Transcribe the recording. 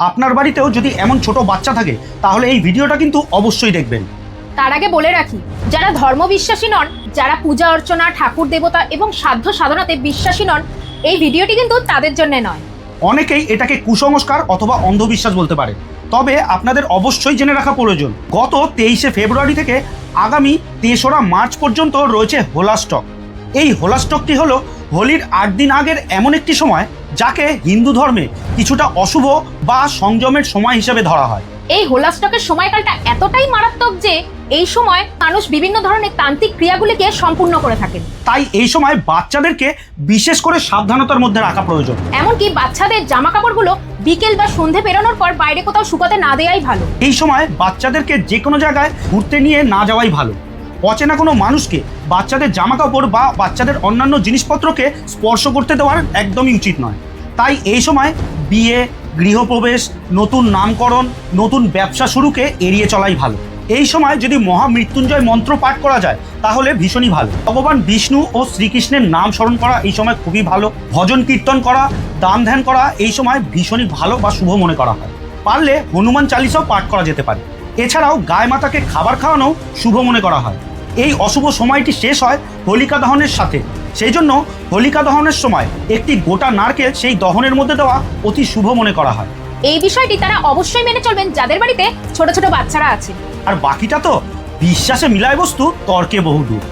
আপনার বাড়িতেও যদি এমন ছোট বাচ্চা থাকে তাহলে এই ভিডিওটা কিন্তু অবশ্যই দেখবেন। তার আগে বলে রাখি, যারা ধর্মবিশ্বাসী নন, যারা পূজা অর্চনা, ঠাকুর দেবতা এবং সাধ্য সাধনাতে বিশ্বাসী নন, এই ভিডিওটি কিন্তু তাদের জন্য নয়। অনেকেই এটাকে কুসংস্কার অথবা অন্ধবিশ্বাস বলতে পারে, তবে আপনাদের অবশ্যই জেনে রাখা প্রয়োজন গত 23শে ফেব্রুয়ারি থেকে আগামী 3রা মার্চ পর্যন্ত রয়েছে হোলা স্টক। এই হোলা স্টকটি হলো হোলির 8 দিন আগের এমন একটি সময় যাকে হিন্দু ধর্মে কিছুটা অশুভ বা সংযমের সময় হিসেবে ধরা হয়। এই হোলা স্টকের সময়কালটা এতটাই মারাত্মক যে এই সময় মানুষ বিভিন্ন ধরনের তান্ত্রিক ক্রিয়াগুলিকে সম্পূর্ণ করে থাকেন। তাই এই সময় বাচ্চাদেরকে বিশেষ করে সাবধানতার মধ্যে রাখা প্রয়োজন। এমনকি বাচ্চাদের জামা কাপড়গুলো বিকেল বা সন্ধে বেরোনোর পর বাইরে কোথাও শুকাতে না দেওয়াই ভালো। এই সময় বাচ্চাদেরকে যে কোনো জায়গায় ঘুরতে নিয়ে না যাওয়াই ভালো। অচেনা কোনো মানুষকে বাচ্চাদের জামা কাপড় বা বাচ্চাদের অন্যান্য জিনিসপত্রকে স্পর্শ করতে দেওয়ার একদমই উচিত নয়। তাই এই সময় বিয়ে, গৃহপ্রবেশ, নতুন নামকরণ, নতুন ব্যবসা শুরুকে এড়িয়ে চলাই ভালো। এই সময় যদি মহামৃত্যুঞ্জয় মন্ত্র পাঠ করা যায় তাহলে ভীষণই ভালো। ভগবান বিষ্ণু ও শ্রীকৃষ্ণের নাম স্মরণ করা এই সময় খুবই ভালো। ভজন কীর্তন করা, দান ধ্যান করা এই সময় ভীষণই ভালো বা শুভ মনে করা হয়। পারলে হনুমান চালিসাও পাঠ করা যেতে পারে। এছাড়াও গায়ে মাতাকে খাবার খাওয়ানো শুভ মনে করা হয়। এই অশুভ সময়টি শেষ হয় হোলিকা দহনের সাথে, সেই জন্য হোলিকা দহনের সময় একটি গোটা নারকেল সেই দহনের মধ্যে দেওয়া অতি শুভ মনে করা হয়। এই বিষয়টি তারা অবশ্যই মেনে চলবেন যাদের বাড়িতে ছোট ছোট বাচ্চারা আছে। আর বাকিটা তো বিশ্বাসে মিলায় বস্তু, তর্কে বহুদূর।